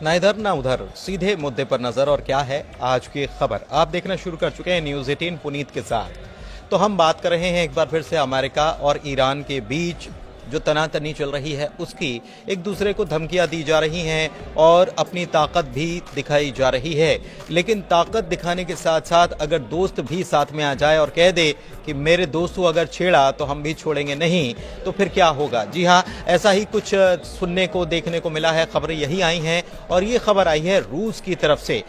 ना इधर ना उधर, सीधे मुद्दे पर नजर। और क्या है आज की खबर, आप देखना शुरू कर चुके हैं न्यूज़ 18 पुनीत के साथ। तो हम बात कर रहे हैं एक बार फिर से अमेरिका और ईरान के बीच जो तनातनी चल रही है उसकी। एक दूसरे को धमकियां दी जा रही हैं और अपनी ताकत भी दिखाई जा रही है। लेकिन ताकत दिखाने के साथ साथ अगर दोस्त भी साथ में आ जाए और कह दे कि मेरे दोस्त को अगर छेड़ा तो हम भी छोड़ेंगे नहीं, तो फिर क्या होगा। जी हाँ, ऐसा ही कुछ सुनने को देखने को मिला है। खबरें यही आई हैं और ये खबर आई है रूस की तरफ से।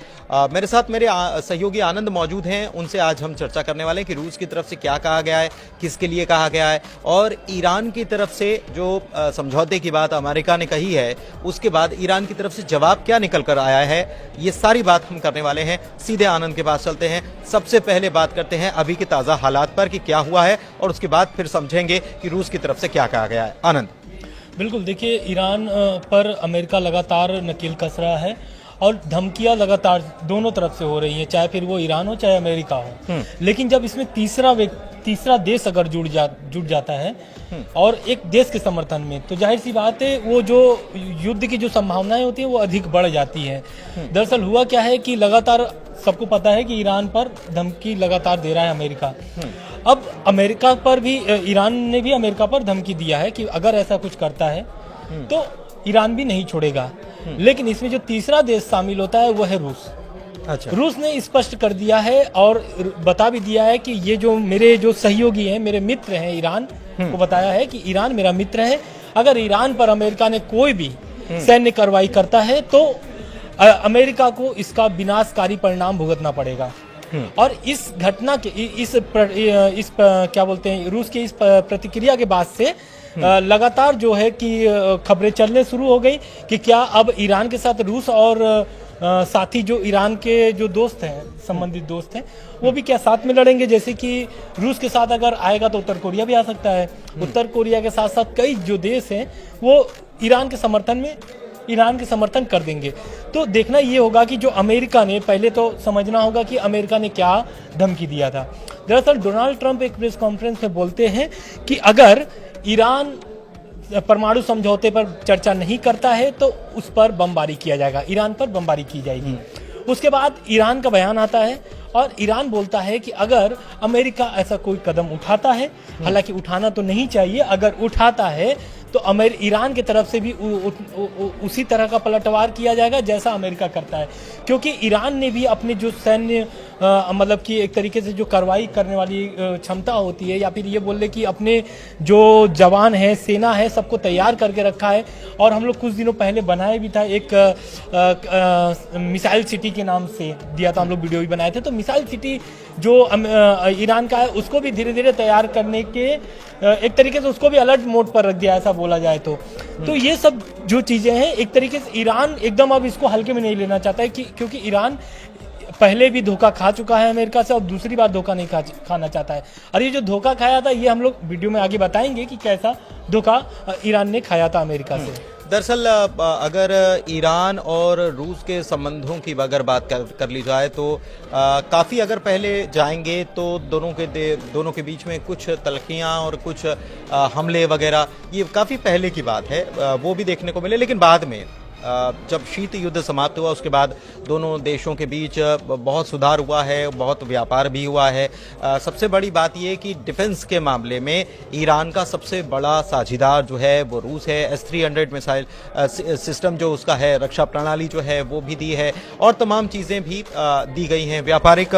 मेरे साथ मेरे सहयोगी आनंद मौजूद हैं, उनसे आज हम चर्चा करने वाले हैं कि रूस की तरफ से क्या कहा गया है, किसके लिए कहा गया है, और ईरान की तरफ से जो समझौते की बात अमेरिका ने कही है उसके बाद ईरान की तरफ से जवाब क्या निकल कर आया है। ये सारी बात हम करने वाले हैं। सीधे आनंद के पास चलते हैं। सबसे पहले बात करते हैं अभी के ताजा हालात पर कि क्या हुआ है, और उसके बाद फिर समझेंगे कि रूस की तरफ से क्या कहा गया है। आनंद। बिल्कुल, देखिए, ईरान पर अमेरिका लगातार नकेल कस रहा है और धमकियां लगातार दोनों तरफ से हो रही हैं, चाहे फिर वो ईरान हो चाहे अमेरिका हो। लेकिन जब इसमें तीसरा देश अगर जुड़ जाता है और एक देश के समर्थन में, तो जाहिर सी बात है वो जो युद्ध की जो संभावनाएं होती है वो अधिक बढ़ जाती है। दरअसल हुआ क्या है कि लगातार सबको पता है कि ईरान पर धमकी लगातार दे रहा है अमेरिका। अब अमेरिका पर भी, ईरान ने भी अमेरिका पर धमकी दिया है कि अगर ऐसा कुछ करता है तो ईरान भी नहीं छोड़ेगा। लेकिन इसमें जो तीसरा देश शामिल होता है वो है रूस। अच्छा। रूस ने स्पष्ट कर दिया है और बता भी दिया है कि ये जो मेरे जो सहयोगी हैं, मेरे मित्र हैं, ईरान को बताया है कि ईरान मेरा मित्र है। अगर ईरान पर अमेरिका ने कोई भी सैन्य कार्रवाई करता है तो अमेरिका को इसका विनाशकारी परिणाम भुगतना पड़ेगा। और इस घटना के क्या बोलते हैं, रूस की इस प्रतिक्रिया के बाद से लगातार जो है कि खबरें चलने शुरू हो गई कि क्या अब ईरान के साथ रूस और साथी जो ईरान के जो दोस्त हैं, संबंधित दोस्त हैं, वो भी क्या साथ में लड़ेंगे। जैसे कि रूस के साथ अगर आएगा तो उत्तर कोरिया भी आ सकता है। उत्तर कोरिया के साथ साथ कई जो देश हैं वो ईरान के समर्थन कर देंगे। तो देखना ये होगा कि जो अमेरिका ने, पहले तो समझना होगा कि अमेरिका ने क्या धमकी दिया था। दरअसल डोनाल्ड ट्रंप एक प्रेस कॉन्फ्रेंस में बोलते हैं कि अगर ईरान परमाणु समझौते पर चर्चा नहीं करता है तो उस पर बमबारी किया जाएगा, ईरान पर बमबारी की जाएगी। उसके बाद ईरान का बयान आता है और ईरान बोलता है कि अगर अमेरिका ऐसा कोई कदम उठाता है, हालांकि उठाना तो नहीं चाहिए, अगर उठाता है तो ईरान की तरफ से भी उसी तरह का पलटवार किया जाएगा जैसा अमेरिका करता है। क्योंकि ईरान ने भी अपने जो सैन्य मतलब कि एक तरीके से जो कार्रवाई करने वाली क्षमता होती है, या फिर ये बोल ले कि अपने जो जवान है, सेना है, सबको तैयार करके रखा है। और हम लोग कुछ दिनों पहले बनाए भी था, एक मिसाइल सिटी के नाम से दिया था, हम लोग वीडियो भी बनाए थे। तो मिसाइल सिटी जो ईरान का है उसको भी धीरे धीरे तैयार करने के एक तरीके से उसको भी अलर्ट मोड पर रख दिया, ऐसा बोला जाए तो ये सब जो चीजें हैं, एक तरीके से ईरान एकदम अब इसको हल्के में नहीं लेना चाहता है क्योंकि ईरान पहले भी धोखा खा चुका है अमेरिका से और दूसरी बार धोखा नहीं खाना चाहता है। और ये जो धोखा खाया था ये हम लोग वीडियो में आगे बताएंगे कि कैसा धोखा ईरान ने खाया था अमेरिका से। दरअसल अगर ईरान और रूस के संबंधों की अगर बात कर ली जाए तो काफ़ी अगर पहले जाएंगे तो दोनों के बीच में कुछ तलखियां और कुछ हमले वगैरह, ये काफ़ी पहले की बात है, वो भी देखने को मिले। लेकिन बाद में जब शीत युद्ध समाप्त हुआ उसके बाद दोनों देशों के बीच बहुत सुधार हुआ है, बहुत व्यापार भी हुआ है। सबसे बड़ी बात यह कि डिफेंस के मामले में ईरान का सबसे बड़ा साझीदार जो है वो रूस है। S-300 मिसाइल सिस्टम जो उसका है, रक्षा प्रणाली जो है वो भी दी है और तमाम चीज़ें भी दी गई हैं। व्यापारिक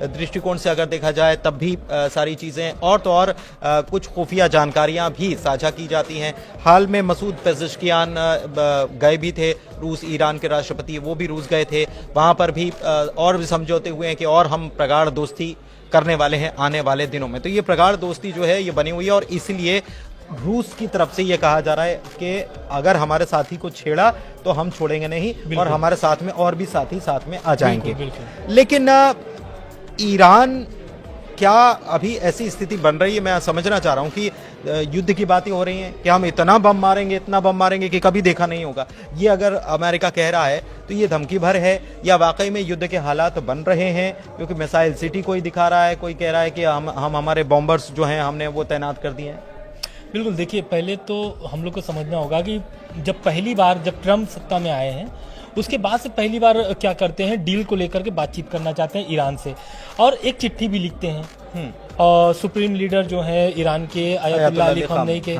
दृष्टिकोण से अगर देखा जाए तब भी सारी चीज़ें और तो और कुछ खुफिया जानकारियाँ भी साझा की जाती हैं। हाल में मसूद पेज़ेश्कियान गए भी थे, रूस, ईरान के राष्ट्रपति वो भी रूस गए थे, वहां पर भी और भी समझौते हुए हैं कि और हम प्रगाढ़ दोस्ती करने वाले हैं आने वाले दिनों में। तो ये प्रगाढ़ दोस्ती जो है ये बनी हुई है और इसलिए रूस की तरफ से ये कहा जा रहा है कि अगर हमारे साथी को छेड़ा तो हम छोड़ेंगे नहीं और हमारे साथ में और भी साथी साथ में आ जाएंगे। लेकिन ईरान क्या अभी ऐसी स्थिति बन रही है, मैं समझना चाह रहा हूं कि युद्ध की बातें हो रही हैं कि हम इतना बम मारेंगे कि कभी देखा नहीं होगा। ये अगर अमेरिका कह रहा है तो ये धमकी भर है या वाकई में युद्ध के हालात बन रहे हैं? क्योंकि मिसाइल सिटी कोई दिखा रहा है, कोई कह रहा है कि हम हमारे बॉम्बर्स जो हैं हमने वो तैनात कर दिए हैं। बिल्कुल, देखिए, पहले तो हम लोग को समझना होगा कि जब पहली बार जब ट्रम्प सत्ता में आए हैं उसके बाद से पहली बार क्या करते हैं, डील को लेकर के बातचीत करना चाहते हैं ईरान से, और एक चिट्ठी भी लिखते हैं। और सुप्रीम लीडर जो है ईरान के अयतुल्लाह अली ख़ामनेई के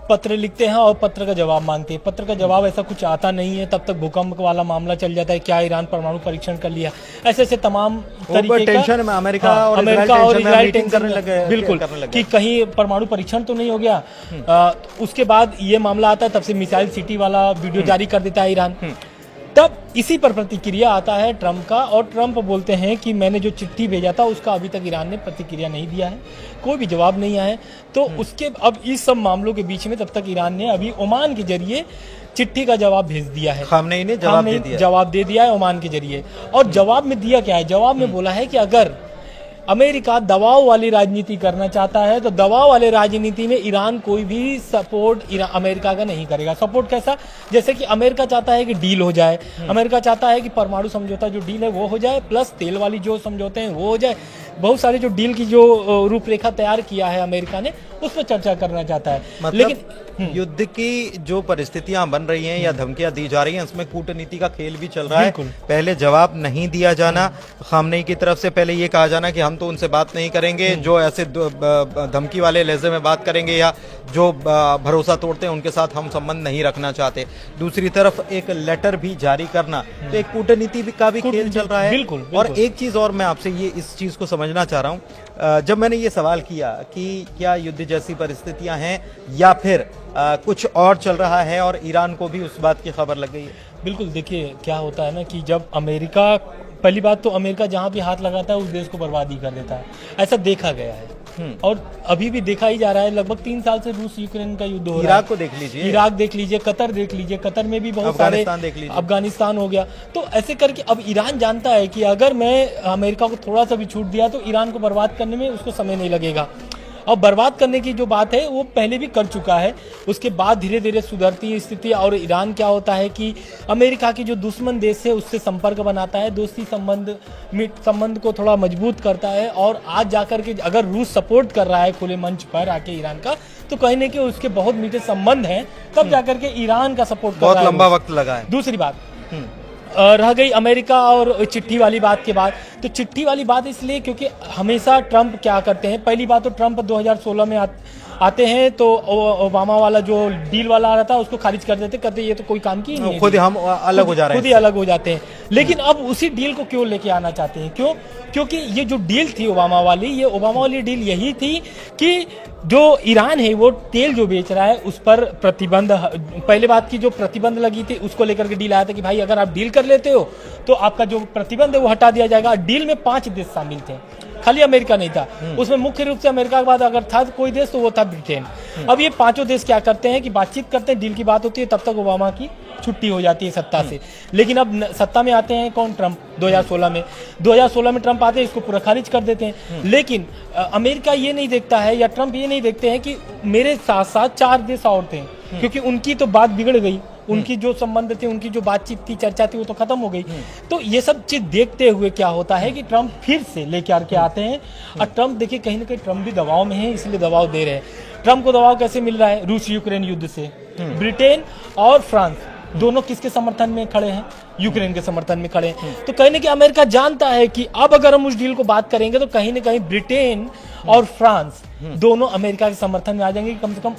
पत्र लिखते हैं और पत्र का जवाब मांगते हैं। पत्र का जवाब ऐसा कुछ आता नहीं है, तब तक भूकंप वाला मामला चल जाता है, क्या ईरान परमाणु परीक्षण कर लिया, ऐसे ऐसे तमाम तरीके का टेंशन में अमेरिका और इजराइल टेंशन करने लगे, बिल्कुल, कि कहीं परमाणु परीक्षण तो नहीं हो गया। उसके बाद ये मामला आता है, तब से मिसाइल सिटी वाला वीडियो जारी कर देता है ईरान। तब इसी पर प्रतिक्रिया आता है ट्रंप का, और ट्रंप बोलते हैं कि मैंने जो चिट्ठी भेजा था उसका अभी तक ईरान ने प्रतिक्रिया नहीं दिया है, कोई भी जवाब नहीं आया है। तो उसके अब इस सब मामलों के बीच में तब तक ईरान ने अभी ओमान के जरिए चिट्ठी का जवाब भेज दिया है। ख़ामनेई ने जवाब दे दिया है ओमान के जरिए। और जवाब में दिया क्या है, जवाब में बोला है कि अगर अमेरिका दबाव वाली राजनीति करना चाहता है तो दबाव वाले राजनीति में ईरान कोई भी सपोर्ट अमेरिका का नहीं करेगा। सपोर्ट कैसा, जैसे कि अमेरिका चाहता है कि डील हो जाए, अमेरिका चाहता है कि परमाणु समझौता जो डील है वो हो जाए, प्लस तेल वाली जो समझौते हैं वो हो जाए। बहुत सारे जो डील की जो रूपरेखा तैयार किया है अमेरिका ने, उस पर चर्चा करना चाहता है। मतलब लेकिन युद्ध की जो परिस्थितियां बन रही हैं या धमकियां दी जा रही हैं, उसमें कूटनीति का खेल भी चल रहा है। पहले जवाब नहीं दिया जाना, ख़ामनेई की तरफ से पहले ये कहा जाना कि हम तो उनसे बात नहीं करेंगे जो ऐसे धमकी वाले लहजे में बात करेंगे या जो भरोसा तोड़ते हैं उनके साथ हम संबंध नहीं रखना चाहते। दूसरी तरफ एक लेटर भी जारी करना, तो एक कूटनीति का भी खेल चल रहा है। बिल्कुल। और एक चीज और मैं आपसे ये इस चीज को समझना चाह रहा हूँ, जब मैंने ये सवाल किया कि क्या युद्ध जैसी परिस्थितियां हैं या फिर कुछ और चल रहा है और ईरान को भी उस बात की खबर लग गई है। बिल्कुल, देखिए क्या होता है ना कि जब अमेरिका, पहली बात तो अमेरिका जहां भी हाथ लगाता है उस देश को बर्बाद ही कर देता है, ऐसा देखा गया है। और अभी भी देखा ही जा रहा है। लगभग 3 साल से रूस यूक्रेन का युद्ध हो रहा है। इराक को देख लीजिए, इराक देख लीजिए, कतर देख लीजिए, कतर में भी बहुत सारे, अफगानिस्तान हो गया। तो ऐसे करके अब ईरान जानता है कि अगर मैं अमेरिका को थोड़ा सा भी छूट दिया तो ईरान को बर्बाद करने में उसको समय नहीं लगेगा। और बर्बाद करने की जो बात है वो पहले भी कर चुका है, उसके बाद धीरे धीरे सुधरती है स्थिति। और ईरान क्या होता है कि अमेरिका की जो दुश्मन देश है उससे संपर्क बनाता है, दोस्ती संबंध को थोड़ा मजबूत करता है। और आज जाकर के अगर रूस सपोर्ट कर रहा है खुले मंच पर आके ईरान का, तो कहीं ना कहीं उसके बहुत मीठे संबंध हैं, तब जाकर के ईरान का सपोर्ट कर रहा है। बहुत लंबा वक्त लगा है। दूसरी बात रह गई अमेरिका और चिट्ठी वाली बात के बाद, तो चिट्ठी वाली बात इसलिए क्योंकि हमेशा ट्रंप क्या करते हैं, पहली बात तो ट्रंप 2016 में आते हैं तो ओबामा वाला जो डील वाला आ रहा था उसको खारिज कर देते, कहते ये तो कोई काम की नहीं, खुद ही हम अलग हो जा रहे हैं, खुद ही अलग हो जाते हैं। लेकिन अब उसी डील को क्यों लेके आना चाहते हैं, क्यों? क्योंकि ये जो डील थी ओबामा वाली डील यही थी कि जो ईरान है वो तेल जो बेच रहा है उस पर प्रतिबंध, पहले बात की जो प्रतिबंध लगी थी उसको लेकर के डील आया था कि भाई अगर आप डील कर लेते हो तो आपका जो प्रतिबंध है वो हटा दिया जाएगा। डील में 5 देश शामिल थे, खाली अमेरिका नहीं था। उसमें मुख्य रूप से अमेरिका के बाद अगर था कोई देश तो वो था ब्रिटेन। अब ये 5 देश क्या करते हैं कि बातचीत करते हैं, डील की बात होती है, तब तक ओबामा की छुट्टी हो जाती है सत्ता से। लेकिन अब सत्ता में आते हैं कौन? ट्रंप। 2016 में ट्रंप आते हैं, इसको पूरा खारिज कर देते हैं। लेकिन अमेरिका ये नहीं देखता है या ट्रंप ये नहीं देखते हैं कि मेरे साथ साथ 4 देश और थे, क्योंकि उनकी तो बात बिगड़ गई, उनकी जो संबंध थे, उनकी जो बातचीत थी, चर्चा थी, वो तो खत्म हो गई। तो ये सब चीज देखते हुए क्या होता है कि ट्रंप फिर से लेके आके आते हैं। और ट्रंप देखिए कहीं ना कहीं ट्रंप भी दबाव में है, इसलिए दबाव दे रहे हैं। ट्रंप को दबाव कैसे मिल रहा है? रूस यूक्रेन युद्ध से। ब्रिटेन और फ्रांस दोनों किसके समर्थन में खड़े हैं? यूक्रेन के समर्थन में खड़े हैं। तो कहीं ना कहीं अमेरिका जानता है कि अब अगर हम उस डील को बात करेंगे तो कहीं ना कहीं ब्रिटेन और फ्रांस दोनों अमेरिका के समर्थन में आ जाएंगे। कम से कम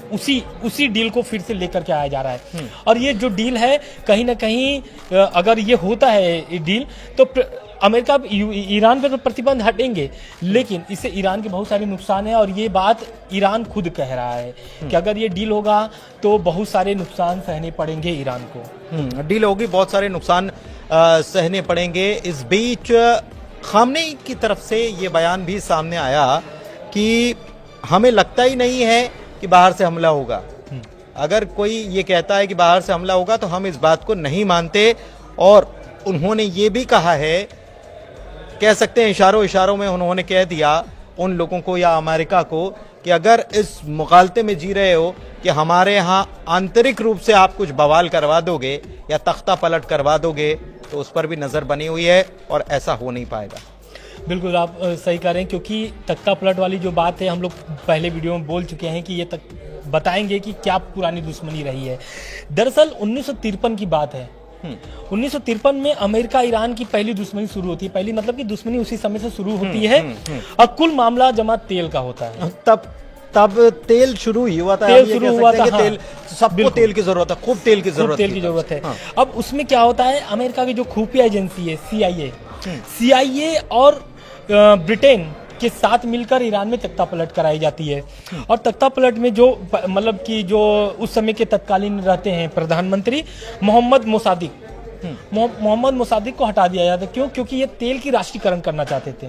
उसी डील को फिर से लेकर के आया जा रहा है। और ये जो डील है कहीं ना कहीं अगर ये होता है डील तो अमेरिका ईरान पर तो प्रतिबंध हटेंगे, लेकिन इससे ईरान के बहुत सारे नुकसान हैं। और ये बात ईरान खुद कह रहा है कि अगर ये डील होगा तो बहुत सारे नुकसान सहने पड़ेंगे ईरान को। डील होगी, बहुत सारे नुकसान सहने पड़ेंगे। इस बीच ख़ामनेई की तरफ से ये बयान भी सामने आया कि हमें लगता ही नहीं है कि बाहर से हमला होगा। अगर कोई ये कहता है कि बाहर से हमला होगा तो हम इस बात को नहीं मानते। और उन्होंने ये भी कहा है, कह सकते हैं इशारों में उन्होंने कह दिया उन लोगों को या अमेरिका को कि अगर इस मुगालते में जी रहे हो कि हमारे यहाँ आंतरिक रूप से आप कुछ बवाल करवा दोगे या तख्ता पलट करवा दोगे तो उस पर भी नज़र बनी हुई है और ऐसा हो नहीं पाएगा। बिल्कुल आप सही कह रहे हैं, क्योंकि तख्ता पलट वाली जो बात है हम लोग पहले वीडियो में बोल चुके हैं कि ये तक बताएंगे कि क्या पुरानी दुश्मनी रही है। दरअसल 1953 की बात है 1953 में अमेरिका ईरान की पहली दुश्मनी शुरू होती है। पहली मतलब कि दुश्मनी उसी समय से शुरू होती है और कुल मामला जमा तेल का होता है। तब तेल शुरू ही हुआ था। तेल हम ये शुरू कह हुआ सकते हैं था, कि तेल, सबको तेल की जरूरत है, खूब तेल की खूब तेल की जरूरत है। अब उसमें क्या होता है, अमेरिका की जो खुफिया एजेंसी है CIA और ब्रिटेन के साथ मिलकर ईरान में तख्ता पलट कराई जाती है। और तख्ता पलट में जो मतलब कि जो उस समय के तत्कालीन रहते हैं प्रधानमंत्री मोहम्मद मोसादिक को हटा दिया जाता है। क्यों? क्योंकि ये तेल की राष्ट्रीयकरण करना चाहते थे।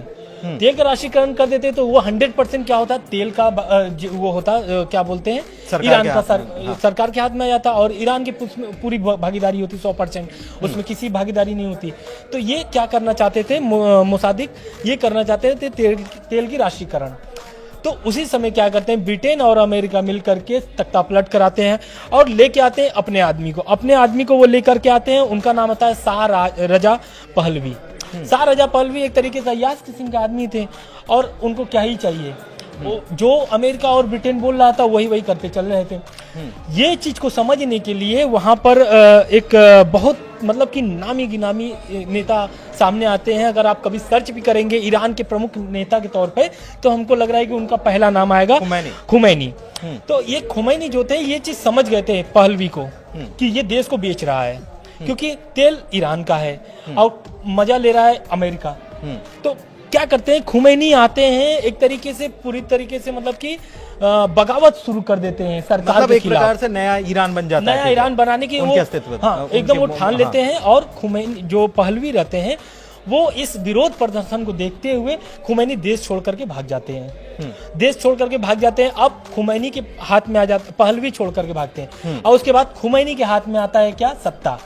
तेल का राष्ट्रीयकरण कर देते तो वो 100% क्या होता, तेल का वो होता, क्या बोलते हैं, ईरान का सरकार के हाथ में आ जाता और ईरान की पूरी भागीदारी होती 100%, उसमें किसी भागीदारी नहीं होती। तो ये क्या करना चाहते थे मोसादिक, ये करना चाहते थे तेल की राष्ट्रीयकरण। तो उसी समय क्या करते हैं, ब्रिटेन और अमेरिका मिलकर के तख्ता पलट कराते हैं और लेके आते हैं अपने आदमी को वो लेकर के आते हैं। उनका नाम होता है Shah Reza Pahlavi. Shah Reza Pahlavi एक तरीके से अय्याश किस्म के आदमी थे और उनको क्या ही चाहिए, जो अमेरिका और ब्रिटेन बोल रहा था वही करते चल रहे थे। ये चीज को समझने के लिए वहां पर एक बहुत मतलब कि नामी गिनामी नेता सामने आते हैं। अगर आप कभी सर्च भी करेंगे ईरान के प्रमुख नेता के तौर पे, तो हमको लग रहा है कि उनका पहला नाम आएगा खुमैनी। तो ये खुमैनी जो थे ये चीज समझ गए थे पहलवी को कि ये देश को बेच रहा है, क्योंकि तेल ईरान का है और मजा ले रहा है अमेरिका। तो क्या करते हैं, खुमैनी आते हैं एक तरीके से, पूरी तरीके से मतलब कि बगावत शुरू कर देते हैं सरकार मतलब के एक प्रकार से नया ईरान बन जाता है, नया ईरान बनाने की उनके वो, अस्तित्व, हाँ एकदम वो ठान लेते हैं। और खुमैनी जो पहलवी रहते हैं वो इस विरोध प्रदर्शन को देखते हुए खुमैनी देश छोड़ करके भाग जाते हैं। देश छोड़ करके भाग जाते हैं। अब खुमैनी के हाथ में आ जाता, पहलवी छोड़ करके भागते हैं और उसके बाद खुमैनी के हाथ में आता है क्या, सत्ता।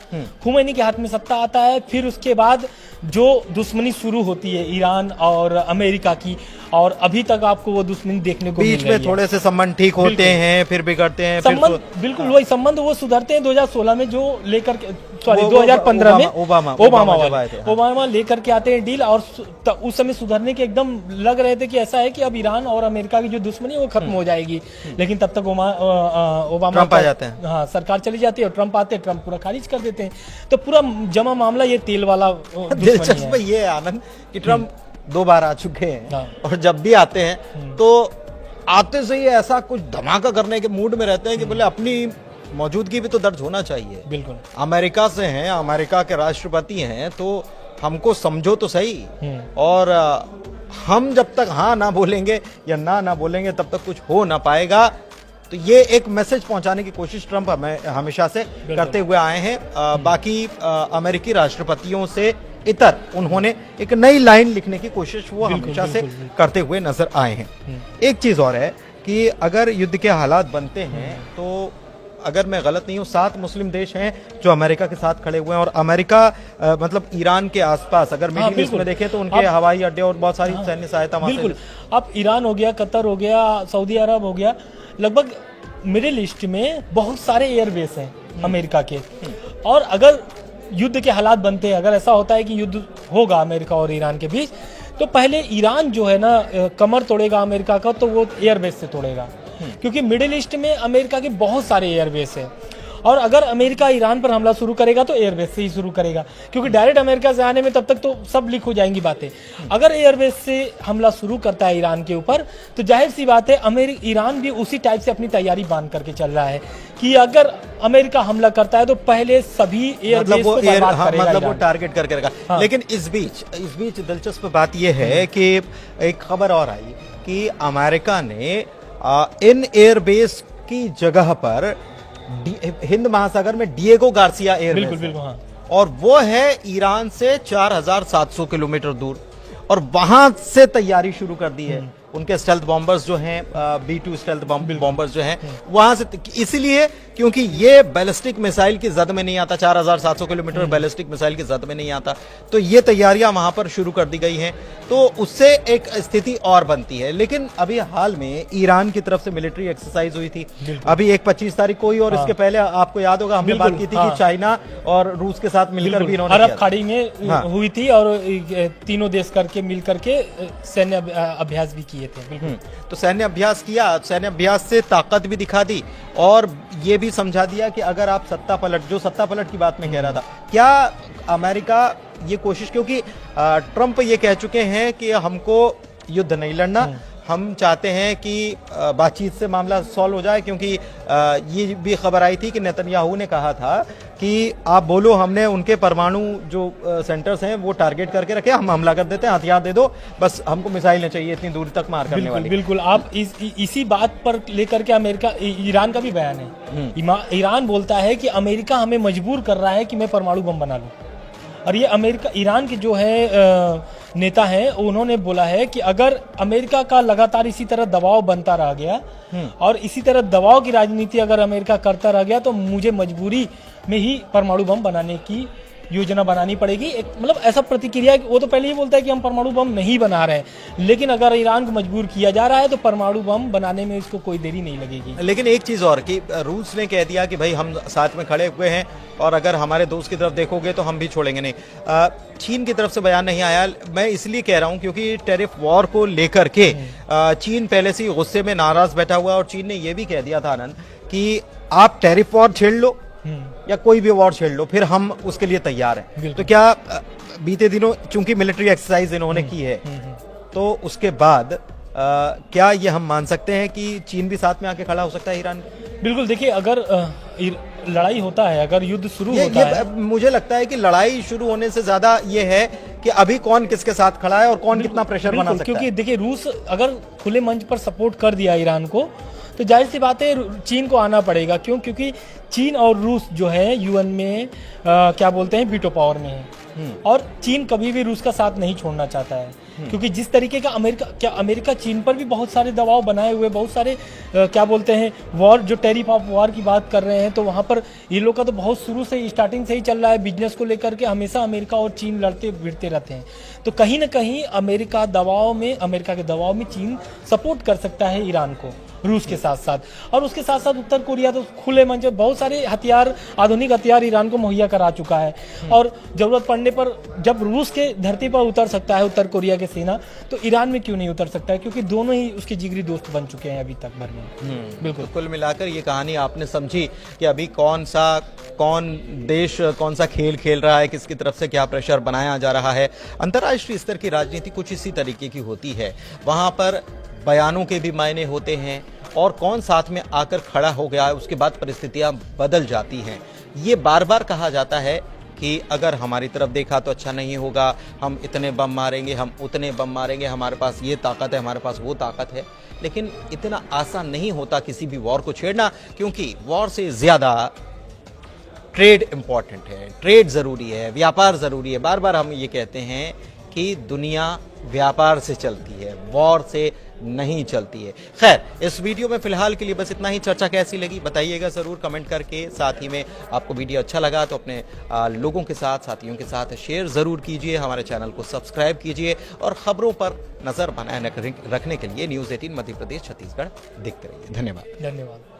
खुमैनी के हाथ में सत्ता आता है। फिर उसके बाद जो दुश्मनी शुरू होती है ईरान और अमेरिका की, और अभी तक आपको वो दुश्मनी देखने को बीच में थोड़े से संबंध ठीक होते हैं, फिर बिगड़ते हैं, संबंध बिल्कुल वही संबंध वो सुधरते हैं 2016 में, जो लेकर के 2015 में ओबामा लेकर के आते हैं डील। और उस समय सुधरने के एकदम लग रहे थे कि ऐसा है कि अब ईरान और अमेरिका की जो दुश्मनी है वो खत्म हो जाएगी। लेकिन तब तक ओबामा आ जाते हैं, हाँ सरकार चली जाती है और ट्रम्प आते हैं, ट्रम्प पूरा खारिज कर देते हैं। तो पूरा जमा मामला ये तेल वाला दिलचस्प ये है आनंद कि ट्रम्प 2 बार आ चुके हैं और जब भी आते हैं तो आते से ही ऐसा कुछ धमाका करने के मूड में रहते हैं कि बोले अपनी मौजूदगी भी तो दर्ज होना चाहिए। बिल्कुल, अमेरिका से हैं, अमेरिका के राष्ट्रपति हैं, तो हमको समझो तो सही। और हम जब तक हाँ ना बोलेंगे या ना बोलेंगे तब तक कुछ हो ना पाएगा। तो ये एक मैसेज पहुंचाने की कोशिश ट्रम्प हमेशा से करते हुए आए हैं। बाकी अमेरिकी राष्ट्रपतियों से इतर उन्होंने एक नई लाइन लिखने की कोशिश वो हमेशा से करते हुए नजर आए हैं। एक चीज और है कि अगर युद्ध के हालात बनते हैं तो अगर मैं गलत नहीं हूँ 7 मुस्लिम देश हैं जो अमेरिका के साथ खड़े हुए हैं। और अमेरिका मतलब ईरान के आसपास अगर मिडिल ईस्ट में देखें तो उनके हवाई अड्डे और बहुत सारी सैन्य सहायता बिल्कुल। अब ईरान हो गया, कतर हो गया, सऊदी अरब हो गया, लगभग मिडिल ईस्ट में बहुत सारे एयरबेस हैं अमेरिका के। और अगर युद्ध के हालात बनते हैं, अगर ऐसा होता है कि युद्ध होगा अमेरिका और ईरान के बीच, तो पहले ईरान जो है ना कमर तोड़ेगा अमेरिका का, तो वो एयरबेस से तोड़ेगा। क्योंकि मिडिल ईस्ट में अमेरिका के बहुत सारे एयरबेस हैं और अगर अमेरिका ईरान पर हमला शुरू करेगा तो एयरबेस से ही शुरू करेगा, क्योंकि डायरेक्ट अमेरिका से आने में तब तक तो सब लीक हो जाएंगी बातें। अगर एयरबेस से हमला शुरू करता है ईरान के ऊपर, तो जाहिर सी बात है ईरान भी उसी टाइप से अपनी तैयारी बांध करके चल रहा है कि अगर अमेरिका हमला करता है तो पहले सभी एयरबेस को बर्बाद करेगा, मतलब वो टारगेट करके रखा। हाँ। लेकिन इस बीच दिलचस्प बात यह है कि एक खबर और आई कि अमेरिका ने इन एयरबेस की जगह पर हिंद महासागर में डिएगो गार्सिया एयरबेस, बिल्कुल हाँ। और वो है ईरान से 4700 किलोमीटर दूर, और वहां से तैयारी शुरू कर दी है। उनके स्टेल्थ बॉम्बर्स जो हैं, B-2 स्टेल्थ बॉम्बर्स जो हैं वहां से, इसलिए क्योंकि ये बैलिस्टिक मिसाइल की जद में नहीं आता, 4700 किलोमीटर बैलिस्टिक मिसाइल की जद में नहीं आता, तो ये तैयारियां वहां पर शुरू कर दी गई हैं। तो उससे एक स्थिति और बनती है। लेकिन अभी हाल में ईरान की तरफ से मिलिट्री एक्सरसाइज हुई थी, अभी एक 25 तारीख को ही, और इसके पहले आपको याद होगा हमने बात की थी कि चाइना और रूस के साथ मिलकर भी इन्होंने अरब खाड़ी में हुई थी और तीनों देश करके मिल करके सैन्य अभ्यास भी किया। किए थे। बिल्कुल। तो सैन्य अभ्यास किया, सैन्य अभ्यास से ताकत भी दिखा दी और ये भी समझा दिया कि अगर आप सत्ता पलट की बात मैं कह रहा था, क्या अमेरिका ये कोशिश, क्योंकि ट्रंप ये कह चुके हैं कि हमको युद्ध नहीं लड़ना, हम चाहते हैं कि बातचीत से मामला सॉल्व हो जाए, क्योंकि ये भी खबर आई थी कि नेतन्याहू ने कहा था कि आप बोलो, हमने उनके परमाणु जो सेंटर्स हैं वो टारगेट करके रखे, हम हमला कर देते हैं, हथियार दे दो, बस हमको मिसाइलें चाहिए इतनी दूर तक मार करने वाली। बिल्कुल। आप इसी बात पर लेकर के अमेरिका, ईरान का भी बयान है। ईरान बोलता है कि अमेरिका हमें मजबूर कर रहा है कि मैं परमाणु बम बना लूं। और ये ईरान के जो है नेता हैं, उन्होंने बोला है कि अगर अमेरिका का लगातार इसी तरह दबाव बनता रह गया और इसी तरह दबाव की राजनीति अगर अमेरिका करता रह गया तो मुझे मजबूरी में ही परमाणु बम बनाने की योजना बनानी पड़ेगी। एक मतलब ऐसा प्रतिक्रिया, वो तो पहले ही बोलता है कि हम परमाणु बम नहीं बना रहे हैं, लेकिन अगर ईरान को मजबूर किया जा रहा है तो परमाणु बम बनाने में इसको कोई देरी नहीं लगेगी। लेकिन एक चीज और कि रूस ने कह दिया कि भाई हम साथ में खड़े हुए हैं और अगर हमारे दोस्त की तरफ देखोगे तो हम भी छोड़ेंगे नहीं। चीन की तरफ से बयान नहीं आया। मैं इसलिए कह रहा हूं क्योंकि टैरिफ वॉर को लेकर के चीन पहले से ही गुस्से में नाराज बैठा हुआ, और चीन ने यह भी कह दिया था आनंद कि आप टैरिफ वॉर छेड़ लो या कोई भी वॉर छेड़ लो, फिर हम उसके लिए तैयार हैं। तो क्या बीते दिनों चूंकि मिलिट्री एक्सरसाइज इन्होंने की है, तो उसके बाद क्या ये हम मान सकते हैं कि चीन भी साथ में आके खड़ा हो सकता है ईरान? बिल्कुल। देखिए, अगर लड़ाई होता है, अगर युद्ध शुरू होता है, मुझे लगता है कि लड़ाई शुरू होने से ज्यादा ये है कि अभी कौन किसके साथ खड़ा है और कौन कितना प्रेशर बना सकता है। क्योंकि देखिए, रूस अगर खुले मंच पर सपोर्ट कर दिया ईरान को तो जाहिर सी बात है चीन को आना पड़ेगा। क्यों? क्योंकि चीन और रूस जो है यूएन में क्या बोलते हैं, वीटो पावर में है, और चीन कभी भी रूस का साथ नहीं छोड़ना चाहता है। क्योंकि जिस तरीके का अमेरिका चीन पर भी बहुत सारे दबाव बनाए हुए, बहुत सारे क्या बोलते हैं वॉर, जो टैरिफ ऑफ वॉर की बात कर रहे हैं, तो वहां पर ये लोग का तो बहुत शुरू से स्टार्टिंग से ही चल रहा है। बिजनेस को लेकर के हमेशा अमेरिका और चीन लड़ते भिड़ते रहते हैं। तो कहीं ना कहीं अमेरिका के दबाव में चीन सपोर्ट कर सकता है ईरान को, रूस के साथ साथ। और उसके साथ साथ उत्तर कोरिया तो खुले मंच में बहुत सारे हथियार, आधुनिक हथियार ईरान को मुहैया करा चुका है, और जरूरत पड़ने पर जब रूस के धरती पर उतर सकता है उत्तर कोरिया के सेना, तो ईरान में क्यों नहीं उतर सकता है? क्योंकि दोनों ही उसके जिगरी दोस्त बन चुके हैं अभी तक भर में। बिल्कुल। कुल मिलाकर ये कहानी आपने समझी कि अभी कौन देश कौन सा खेल खेल रहा है, किसकी तरफ से क्या प्रेशर बनाया जा रहा है। अंतर्राष्ट्रीय स्तर की राजनीति कुछ इसी तरीके की होती है। वहां पर बयानों के भी मायने होते हैं और कौन साथ में आकर खड़ा हो गया है, उसके बाद परिस्थितियां बदल जाती हैं। ये बार बार कहा जाता है कि अगर हमारी तरफ देखा तो अच्छा नहीं होगा, हम इतने बम मारेंगे, हम उतने बम मारेंगे, हमारे पास ये ताकत है, हमारे पास वो ताकत है। लेकिन इतना आसान नहीं होता किसी भी वॉर को छेड़ना, क्योंकि वॉर से ज्यादा ट्रेड इंपॉर्टेंट है, ट्रेड जरूरी है, व्यापार जरूरी है। बार बार हम ये कहते हैं कि दुनिया व्यापार से चलती है, वॉर से नहीं चलती है। खैर, इस वीडियो में फिलहाल के लिए बस इतना ही। चर्चा कैसी लगी बताइएगा जरूर कमेंट करके। साथ ही में आपको वीडियो अच्छा लगा तो अपने लोगों के साथ, साथियों के साथ शेयर जरूर कीजिए। हमारे चैनल को सब्सक्राइब कीजिए और खबरों पर नजर बनाए रखने के लिए न्यूज़ 18 मध्य प्रदेश छत्तीसगढ़ देखते रहिए। धन्यवाद।